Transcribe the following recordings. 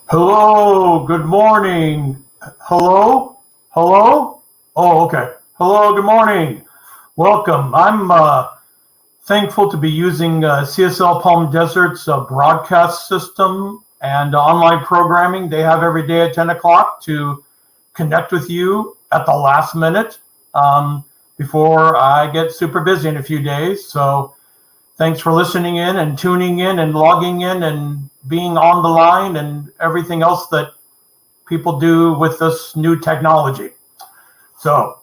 Hello, good morning. Hello? Hello? Oh, okay. Hello, good morning. Welcome. I'm thankful to be using CSL Palm Desert's broadcast system and online programming they have every day at 10 o'clock to connect with you at the last minute before I get super busy in a few days. So thanks for listening in and tuning in and logging in and being on the line and everything else that people do with this new technology. So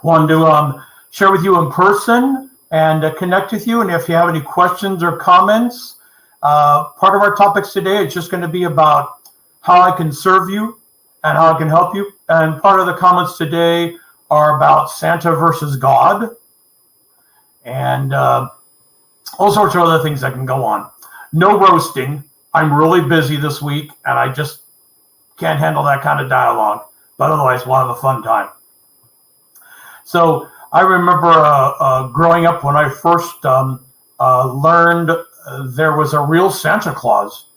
wanted to share with you in person and connect with you. And if you have any questions or comments, part of our topics today is just going to be about how I can serve you and how I can help you. And part of the comments today are about Santa versus God and all sorts of other things that can go on. No roasting. I'm really busy this week, and I just can't handle that kind of dialogue. But otherwise, we'll have a fun time. So I remember growing up when I first learned there was a real Santa Claus.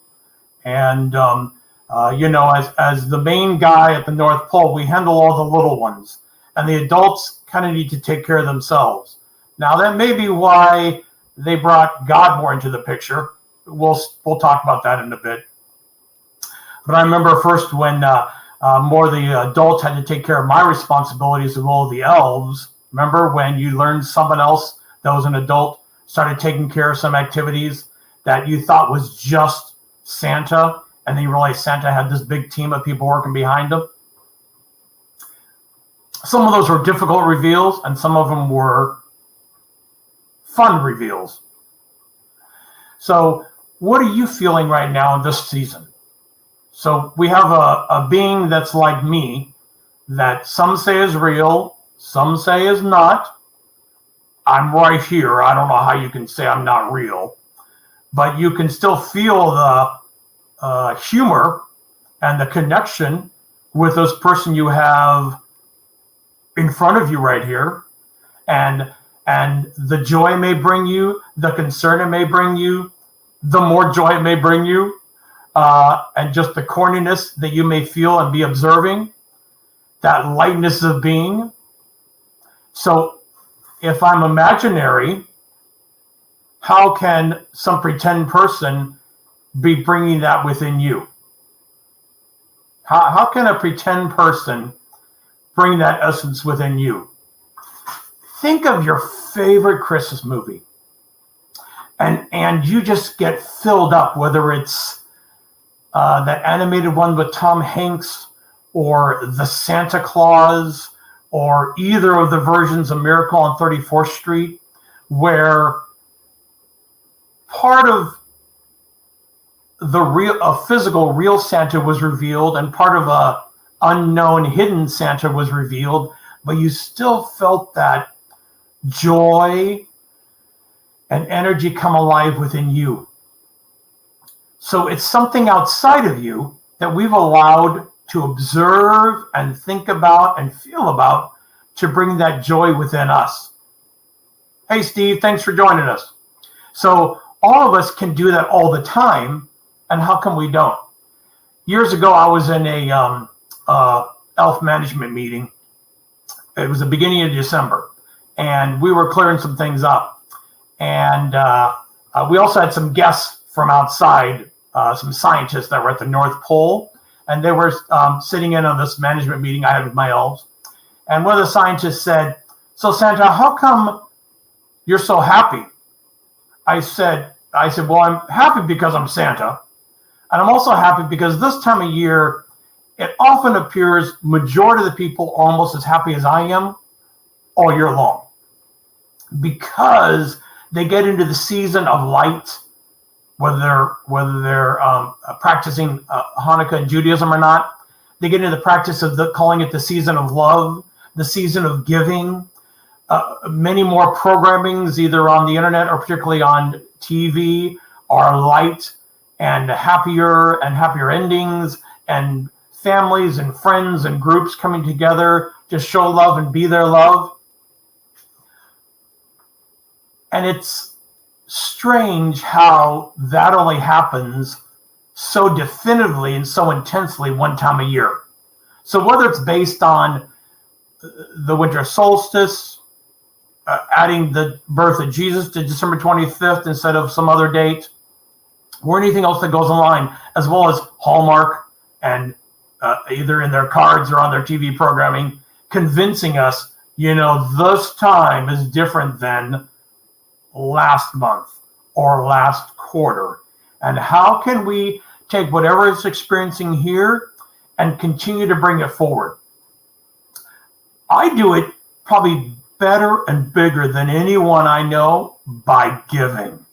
And, as the main guy at the North Pole, we handle all the little ones. And the adults kind of need to take care of themselves. Now, that may be why they brought God more into the picture. We'll talk about that in a bit. But I remember first when more the adults had to take care of my responsibilities of all the elves. Remember when you learned someone else that was an adult started taking care of some activities that you thought was just Santa, and then you realized Santa had this big team of people working behind him? Some of those were difficult reveals, and some of them were fun reveals. So what are you feeling right now in this season? So we have a being that's like me that some say is real, some say is not. I'm right here. I don't know how you can say I'm not real, but you can still feel the humor and the connection with this person you have in front of you right here. And the joy may bring you, the concern it may bring you, the more joy it may bring you, and just the corniness that you may feel and be observing, that lightness of being. So if I'm imaginary, how can some pretend person be bringing that within you? How can a pretend person bring that essence within you? Think of your favorite Christmas movie. And you just get filled up, whether it's that animated one with Tom Hanks or the Santa Claus or either of the versions of Miracle on 34th Street, where part of a physical real Santa was revealed and part of a unknown hidden Santa was revealed, but you still felt that joy and energy come alive within you. So it's something outside of you that we've allowed to observe and think about and feel about to bring that joy within us. Hey, Steve, thanks for joining us. So all of us can do that all the time, and how come we don't? Years ago, I was in a elf management meeting. It was the beginning of December, and we were clearing some things up. And we also had some guests from outside, some scientists that were at the North Pole, and they were sitting in on this management meeting I had with my elves. And one of the scientists said, "So Santa, how come you're so happy?" I said, well, I'm happy because I'm Santa. And I'm also happy because this time of year, it often appears majority of the people are almost as happy as I am all year long, because they get into the season of light, whether they're practicing Hanukkah and Judaism or not. They get into the practice of calling it the season of love, the season of giving. Many more programmings, either on the internet or particularly on TV, are light and happier endings, and families and friends and groups coming together to show love and be their love. And it's strange how that only happens so definitively and so intensely one time a year. So whether it's based on the winter solstice, adding the birth of Jesus to December 25th instead of some other date, or anything else that goes online, as well as Hallmark and either in their cards or on their TV programming, convincing us, this time is different than last month or last quarter. And how can we take whatever it's experiencing here and continue to bring it forward? I do it probably better and bigger than anyone I know by giving.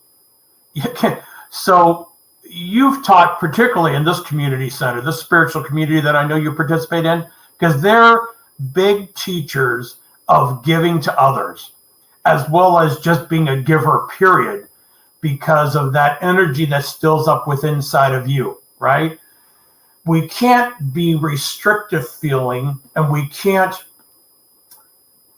So you've taught, particularly in this community center, this spiritual community that I know you participate in, because they're big teachers of giving to others, as well as just being a giver, period, because of that energy that stills up within inside of you, right? We can't be restrictive feeling, and we can't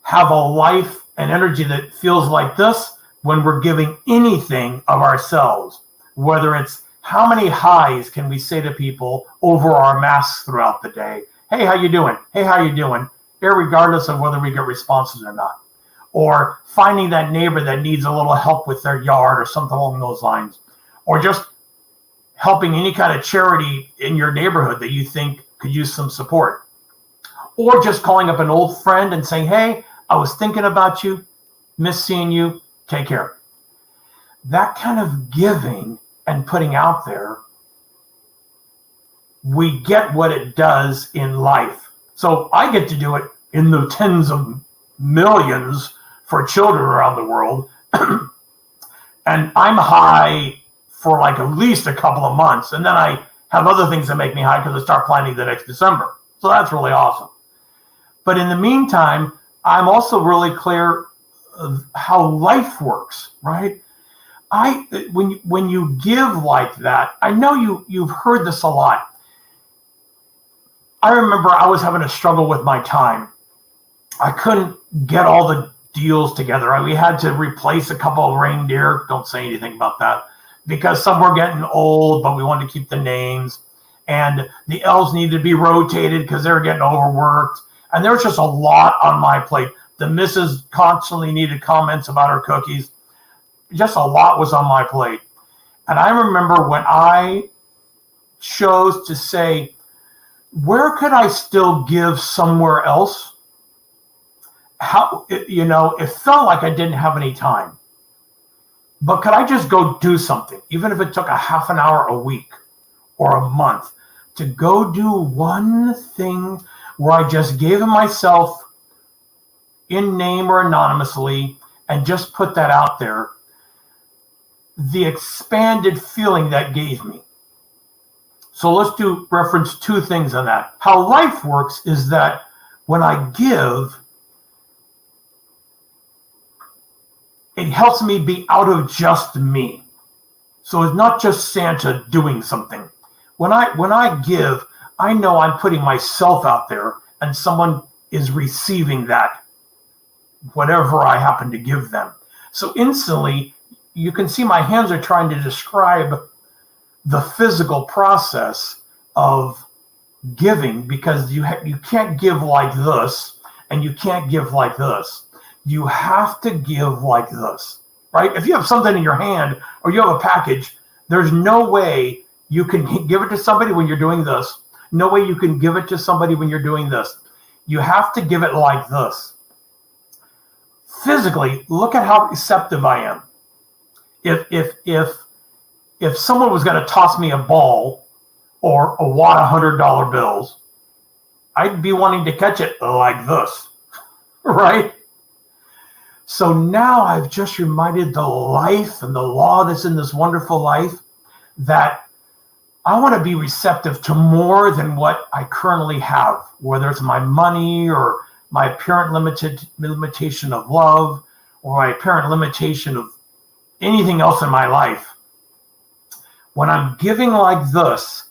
have a life and energy that feels like this when we're giving anything of ourselves, whether it's how many highs can we say to people over our masks throughout the day? Hey, how you doing? Hey, how you doing? Irregardless of whether we get responses or not. Or finding that neighbor that needs a little help with their yard or something along those lines. Or just helping any kind of charity in your neighborhood that you think could use some support. Or just calling up an old friend and saying, hey, I was thinking about you, miss seeing you, take care. That kind of giving and putting out there, we get what it does in life. So I get to do it in the tens of millions for children around the world. And I'm high for like at least a couple of months. And then I have other things that make me high because I start planning the next December. So that's really awesome. But in the meantime, I'm also really clear of how life works, right? When you give like that, I know you've heard this a lot. I remember I was having a struggle with my time. I couldn't get all the deals together. We had to replace a couple of reindeer. Don't say anything about that, because some were getting old, but we wanted to keep the names. And the elves needed to be rotated because they were getting overworked. And there was just a lot on my plate. The missus constantly needed comments about her cookies. Just a lot was on my plate. And I remember when I chose to say, where could I still give somewhere else? It felt like I didn't have any time. But could I just go do something, even if it took a half an hour a week or a month, to go do one thing where I just gave myself in name or anonymously and just put that out there, the expanded feeling that gave me. So let's do reference two things on that. How life works is that when I give, it helps me be out of just me. So it's not just Santa doing something. When I give, I know I'm putting myself out there and someone is receiving that, whatever I happen to give them. So instantly, you can see my hands are trying to describe the physical process of giving, because you can't give like this and you can't give like this. You have to give like this, right? If you have something in your hand or you have a package, there's no way you can give it to somebody when you're doing this. No way you can give it to somebody when you're doing this. You have to give it like this. Physically, look at how receptive I am. If someone was going to toss me a ball or a wad of $100 bills, I'd be wanting to catch it like this, right? So now I've just reminded the life and the law that's in this wonderful life that I want to be receptive to more than what I currently have, whether it's my money or my apparent limitation of love or my apparent limitation of anything else in my life. When I'm giving like this,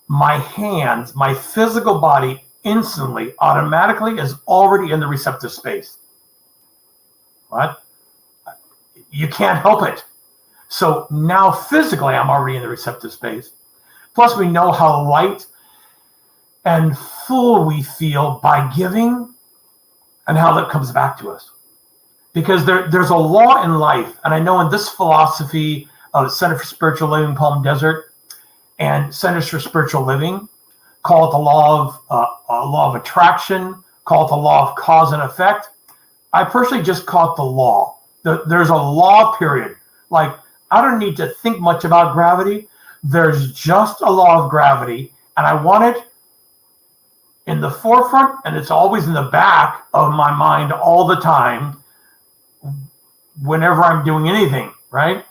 my hands, my physical body instantly, automatically is already in the receptive space. What? You can't help it. So now physically, I'm already in the receptive space. Plus, we know how light and full we feel by giving and how that comes back to us. Because there's a law in life, and I know in this philosophy of Center for Spiritual Living, Palm Desert, and Centers for Spiritual Living, call it the law of attraction, call it the law of cause and effect. I personally just call it the law. There's a law period. Like, I don't need to think much about gravity. There's just a law of gravity, and I want it in the forefront, and it's always in the back of my mind all the time whenever I'm doing anything, right?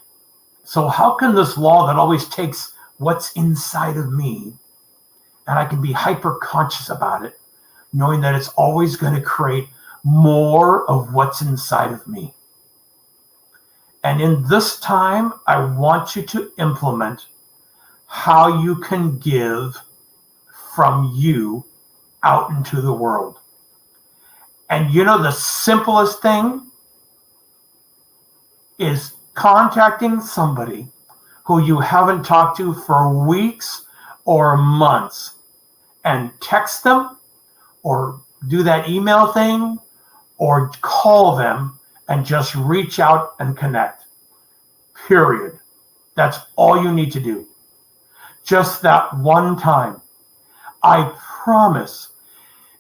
So how can this law that always takes what's inside of me, and I can be hyper conscious about it, knowing that it's always going to create more of what's inside of me. And in this time, I want you to implement how you can give from you out into the world. And you know, the simplest thing is contacting somebody who you haven't talked to for weeks or months, and text them or do that email thing or call them and just reach out and connect. Period. That's all you need to do. Just that one time. I promise,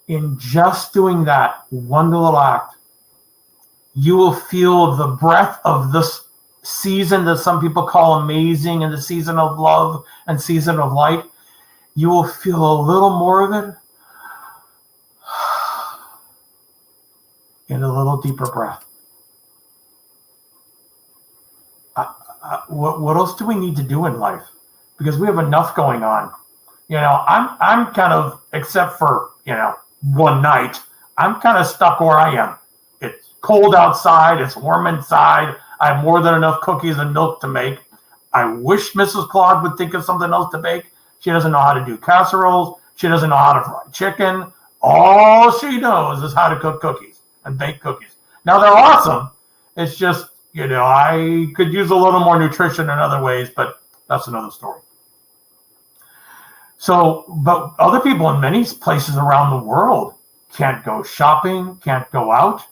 in just doing that one little act, you will feel the breath of this season that some people call amazing, and the season of love and season of light. You will feel a little more of it in a little deeper breath. What else do we need to do in life? Because we have enough going on. You know, I'm kind of, except for, you know, one night, I'm kind of stuck where I am. It's cold outside. It's warm inside. I have more than enough cookies and milk to make. I wish Mrs. Claude would think of something else to bake. She doesn't know how to do casseroles. She doesn't know how to fry chicken. All she knows is how to cook cookies and bake cookies. Now, they're awesome. It's just, you know, I could use a little more nutrition in other ways, but that's another story. So, but other people in many places around the world can't go shopping, can't go out,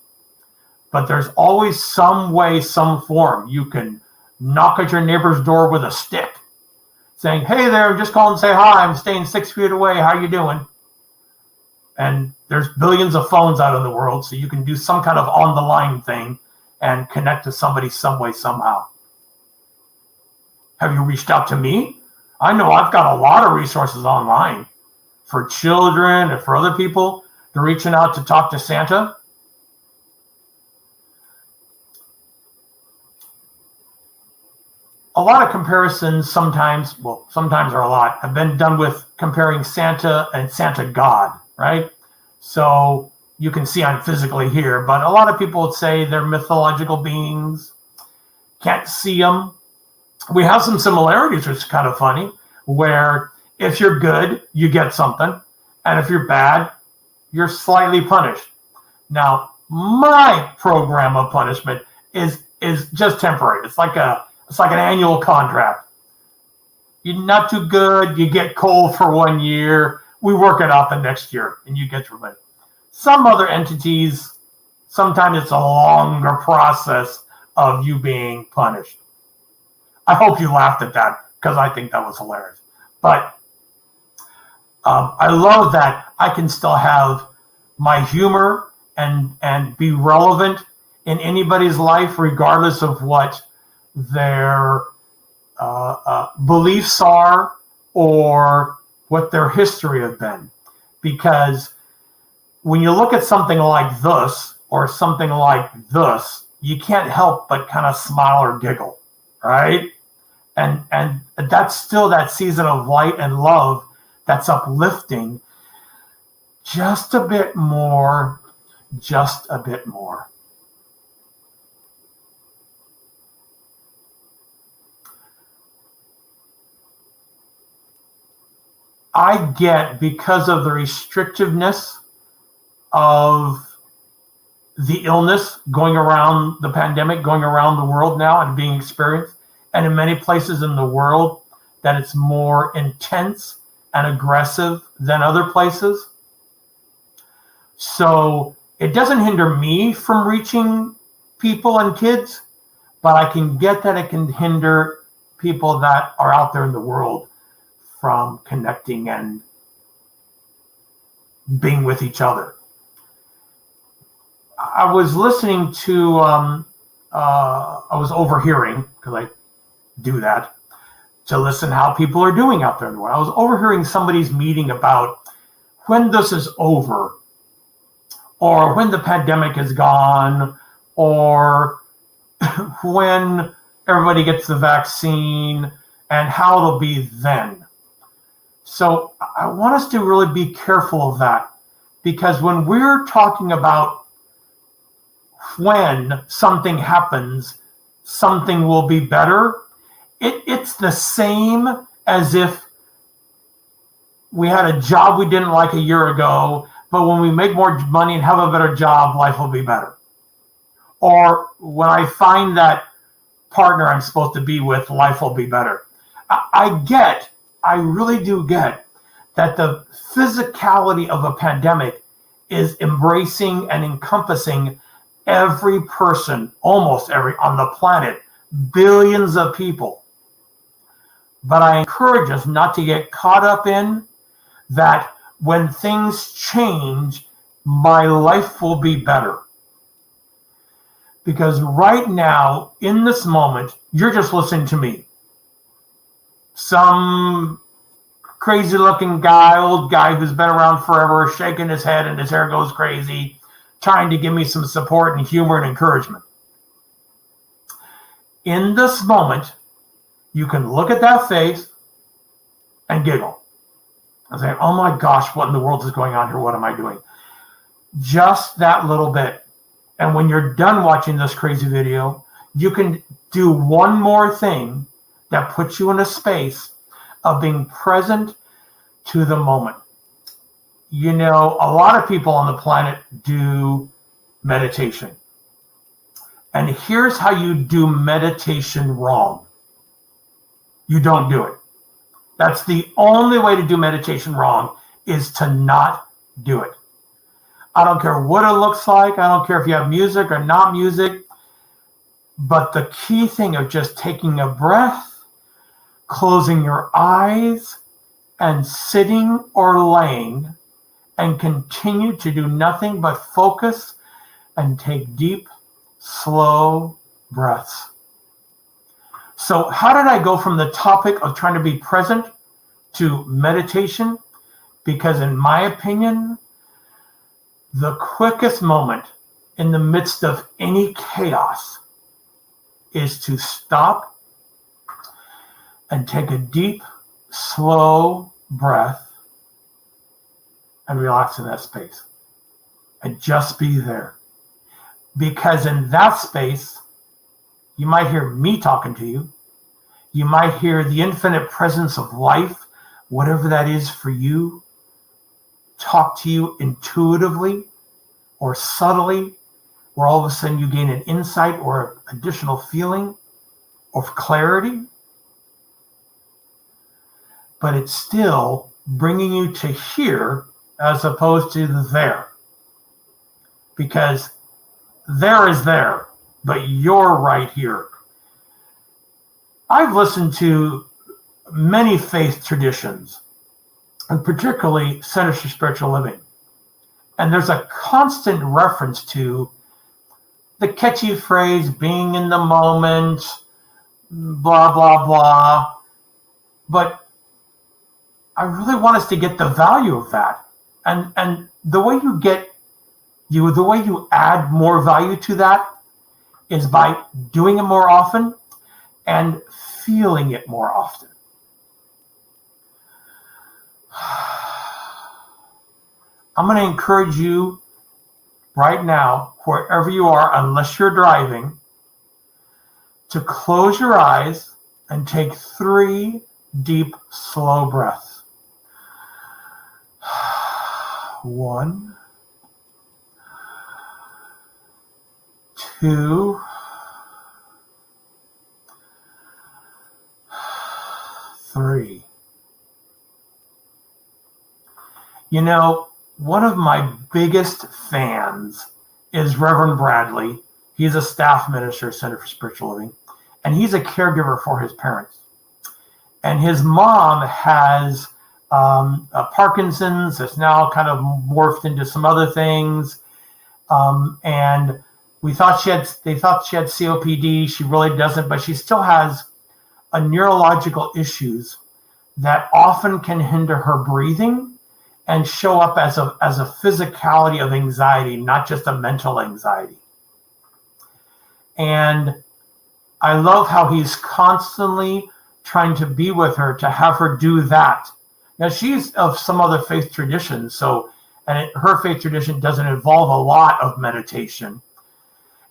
but there's always some way, some form. You can knock at your neighbor's door with a stick saying, "Hey there, I'm just calling to say hi. I'm staying 6 feet away. How you doing?" And there's billions of phones out in the world, so you can do some kind of on the line thing and connect to somebody some way, somehow. Have you reached out to me? I know I've got a lot of resources online for children and for other people. They're reaching out to talk to Santa. A lot of comparisons sometimes are a lot, have been done with comparing Santa and Santa God, right? So you can see I'm physically here, but a lot of people would say they're mythological beings. Can't see them. We have some similarities, which is kind of funny, where if you're good, you get something, and if you're bad, you're slightly punished. Now, my program of punishment is just temporary. It's like an annual contract. You're not too good, you get cold for 1 year, we work it out the next year, and you get your money. Some other entities, sometimes it's a longer process of you being punished. I hope you laughed at that, because I think that was hilarious. But I love that I can still have my humor and be relevant in anybody's life, regardless of what their beliefs are or what their history have been. Because when you look at something like this or something like this, you can't help but kind of smile or giggle, right? And that's still that season of light and love that's uplifting just a bit more, just a bit more. I get, because of the restrictiveness of the illness going around, the pandemic going around the world now and being experienced, and in many places in the world, that it's more intense and aggressive than other places. So it doesn't hinder me from reaching people and kids, but I can get that it can hinder people that are out there in the world from connecting and being with each other. I was listening to, I was overhearing, because I do that, to listen how people are doing out there in the world. I was overhearing somebody's meeting about when this is over, or when the pandemic is gone, or when everybody gets the vaccine, and how it'll be then. So I want us to really be careful of that, because when we're talking about when something happens, something will be better, it's the same as if we had a job we didn't like a year ago, but when we make more money and have a better job, life will be better. Or when I find that partner I'm supposed to be with, life will be better. I really do get that the physicality of a pandemic is embracing and encompassing every person, almost every, on the planet, billions of people. But I encourage us not to get caught up in that when things change, my life will be better. Because right now, in this moment, you're just listening to me. Some crazy looking guy, old guy who's been around forever, shaking his head and his hair goes crazy, trying to give me some support and humor and encouragement. In this moment, you can look at that face and giggle and say, oh my gosh, what in the world is going on here? What am I doing? Just that little bit. And when you're done watching this crazy video, you can do one more thing that puts you in a space of being present to the moment. You know, a lot of people on the planet do meditation. And here's how you do meditation wrong. You don't do it. That's the only way to do meditation wrong, is to not do it. I don't care what it looks like. I don't care if you have music or not music. But the key thing of just taking a breath, closing your eyes, and sitting or laying, and continue to do nothing but focus and take deep, slow breaths. So how did I go from the topic of trying to be present to meditation? Because in my opinion, the quickest moment in the midst of any chaos is to stop and take a deep, slow breath and relax in that space and just be there. Because in that space, you might hear me talking to you. You might hear the infinite presence of life, whatever that is for you, talk to you intuitively or subtly, where all of a sudden you gain an insight or additional feeling of clarity. But it's still bringing you to here as opposed to there. Because there is there, but you're right here. I've listened to many faith traditions, and particularly Centers for Spiritual Living. And there's a constant reference to the catchy phrase, being in the moment, blah, blah, blah. But I really want us to get the value of that. And the way the way you add more value to that is by doing it more often and feeling it more often. I'm going to encourage you right now, wherever you are, unless you're driving, to close your eyes and take 3 deep, slow breaths. 1, 2, 3. free. You know, one of my biggest fans is Reverend Bradley. He's a staff minister, Center for Spiritual Living, and he's a caregiver for his parents. And his mom has Parkinson's. It's now kind of morphed into some other things. And they thought she had COPD. She really doesn't, but she still has neurological issues that often can hinder her breathing and show up as a physicality of anxiety, not just a mental anxiety. And I love how he's constantly trying to be with her, to have her do that. Now, she's of some other faith tradition, her faith tradition doesn't involve a lot of meditation.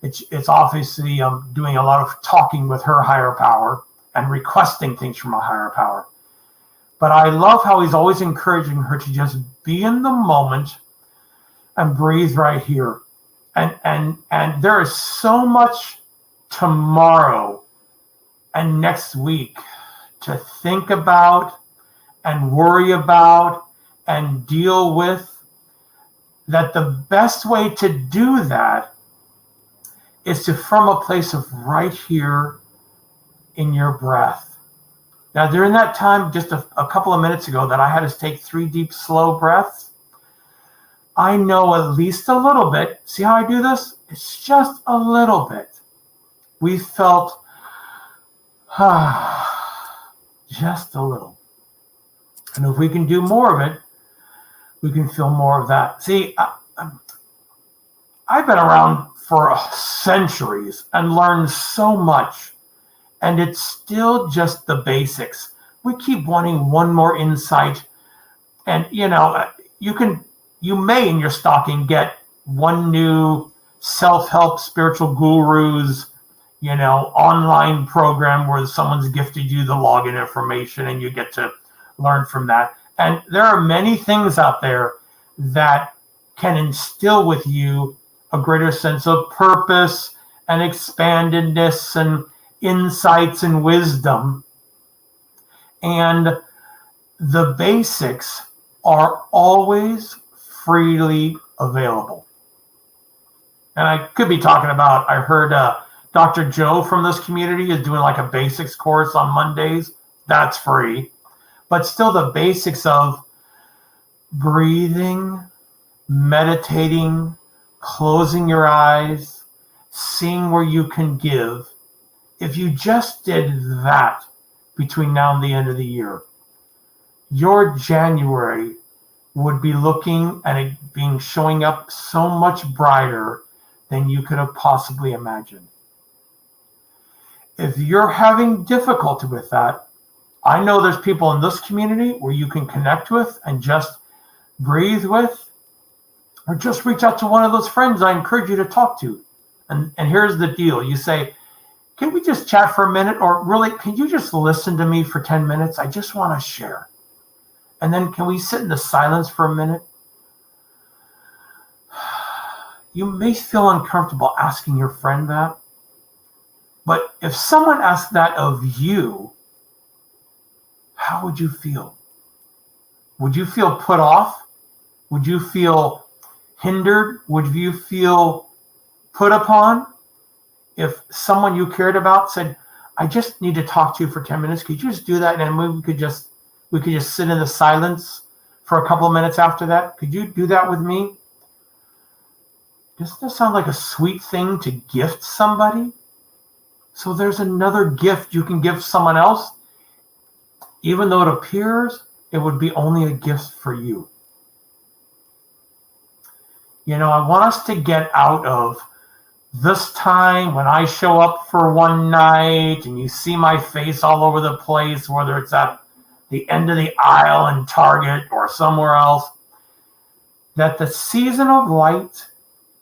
It's obviously doing a lot of talking with her higher power and requesting things from a higher power. But I love how he's always encouraging her to just be in the moment and breathe right here. And there is so much tomorrow and next week to think about and worry about and deal with, that the best way to do that is to from a place of right here in your breath. Now, during that time, just a couple of minutes ago, that I had to take 3 deep, slow breaths, I know at least a little bit. See how I do this? It's just a little bit. We felt just a little. And if we can do more of it, we can feel more of that. See, I've been around for centuries and learned so much, and it's still just the basics. We keep wanting one more insight, and you may in your stocking get one new self-help spiritual gurus, online program where someone's gifted you the login information and you get to learn from that. And there are many things out there that can instill with you a greater sense of purpose and expandedness and insights and wisdom. And the basics are always freely available. And I could be talking about, I heard Dr. Joe from this community is doing like a basics course on Mondays. That's free. But still the basics of breathing, meditating, closing your eyes, seeing where you can give. If you just did that between now and the end of the year, your January would be looking and it being showing up so much brighter than you could have possibly imagined. If you're having difficulty with that, I know there's people in this community where you can connect with and just breathe with, or just reach out to one of those friends I encourage you to talk to. And here's the deal. You say, can we just chat for a minute? Or really, can you just listen to me for 10 minutes? I just want to share. And then can we sit in the silence for a minute? You may feel uncomfortable asking your friend that. But if someone asked that of you, how would you feel? Would you feel put off? Would you feel hindered? Would you feel put upon? If someone you cared about said, I just need to talk to you for 10 minutes. Could you just do that? And we could just sit in the silence for a couple of minutes after that. Could you do that with me? Doesn't that sound like a sweet thing to gift somebody? So there's another gift you can give someone else. Even though it appears it would be only a gift for you. I want us to get out of this time when I show up for one night and you see my face all over the place, whether it's at the end of the aisle in Target or somewhere else, that the season of light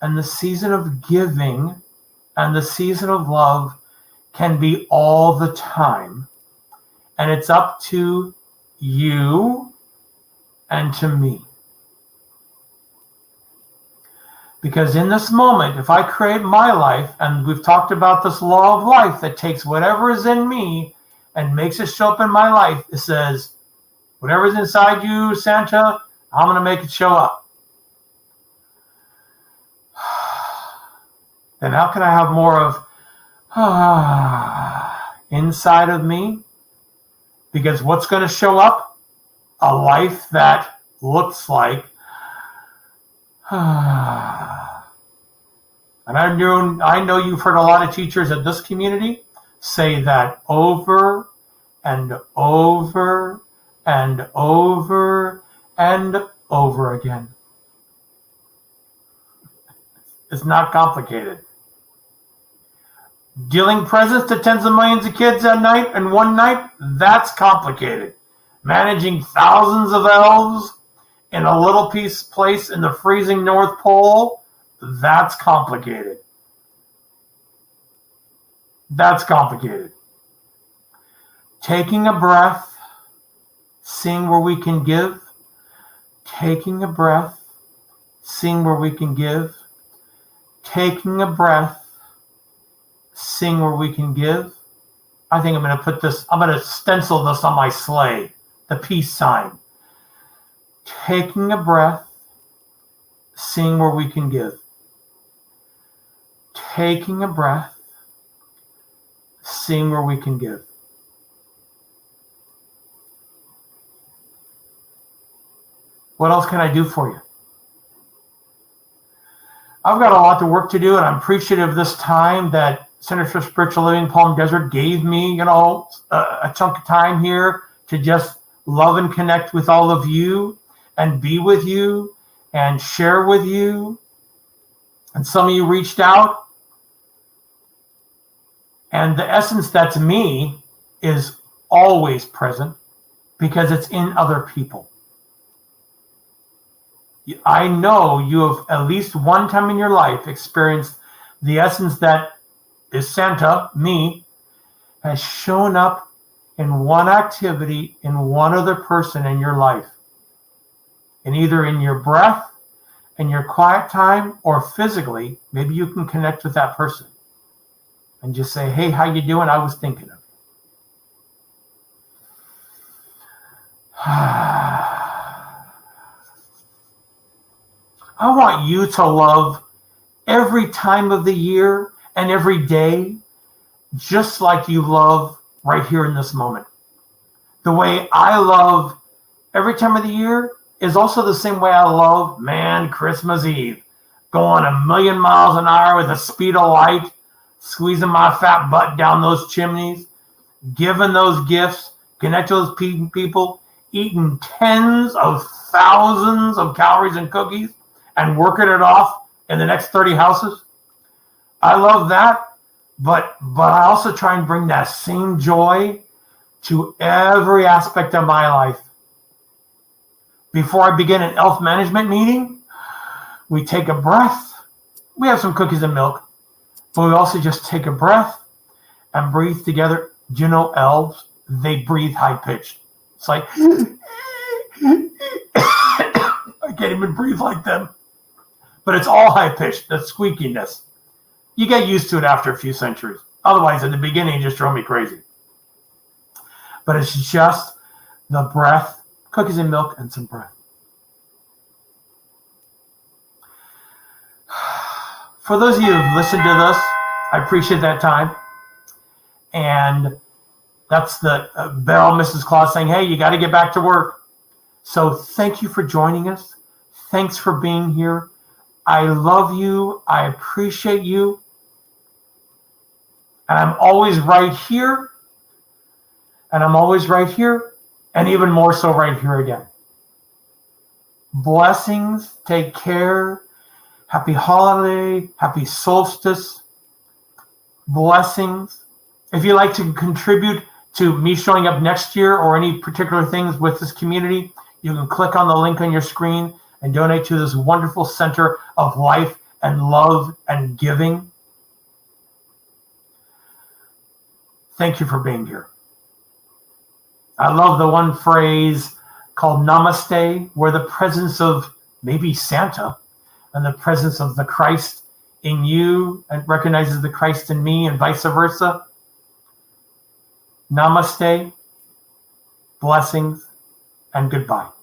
and the season of giving and the season of love can be all the time. And it's up to you and to me. Because in this moment, if I create my life, and we've talked about this law of life that takes whatever is in me and makes it show up in my life, it says, whatever's inside you, Santa, I'm going to make it show up. Then how can I have more of inside of me? Because what's going to show up? A life that looks like and I know you've heard a lot of teachers at this community say that over and over and over and over again. It's not complicated. Dealing presents to tens of millions of kids at night and one night, that's complicated. Managing thousands of elves in a little place in the freezing North Pole, that's complicated. That's complicated. Taking a breath, seeing where we can give. Taking a breath, seeing where we can give. Taking a breath, seeing where we can give. I think I'm going to stencil this on my sleigh, the peace sign. Taking a breath, seeing where we can give. Taking a breath, seeing where we can give. What else can I do for you? I've got a lot of work to do, and I'm appreciative of this time that Center for Spiritual Living Palm Desert gave me, a chunk of time here to just love and connect with all of you and be with you and share with you. And some of you reached out. And the essence that's me is always present because it's in other people. I know you have at least one time in your life experienced the essence that is Santa, me, has shown up in one activity in one other person in your life. And either in your breath, in your quiet time, or physically, maybe you can connect with that person and just say, hey, how you doing? I was thinking of you. I want you to love every time of the year and every day just like you love right here in this moment. The way I love every time of the year is also the same way I love, Christmas Eve. Going 1,000,000 miles an hour with the speed of light, squeezing my fat butt down those chimneys, giving those gifts, connect to those people, eating tens of thousands of calories and cookies, and working it off in the next 30 houses. I love that, but I also try and bring that same joy to every aspect of my life. Before I begin an elf management meeting, we take a breath. We have some cookies and milk, but we also just take a breath and breathe together. Do you know elves? They breathe high-pitched. It's like, I can't even breathe like them. But it's all high-pitched, that squeakiness. You get used to it after a few centuries. Otherwise, at the beginning, it just drove me crazy. But it's just the breath, cookies and milk, and some breath. For those of you who've listened to this, I appreciate that time. And that's the bell, Mrs. Claus saying, hey, you got to get back to work. So thank you for joining us. Thanks for being here. I love you. I appreciate you. And I'm always right here. And I'm always right here. And even more so right here again. Blessings. Take care. Happy holiday. Happy solstice. Blessings. If you'd like to contribute to me showing up next year or any particular things with this community, you can click on the link on your screen and donate to this wonderful center of life and love and giving. Thank you for being here. I love the one phrase called Namaste, where the presence of maybe Santa and the presence of the Christ in you and recognizes the Christ in me and vice versa. Namaste, blessings, and goodbye.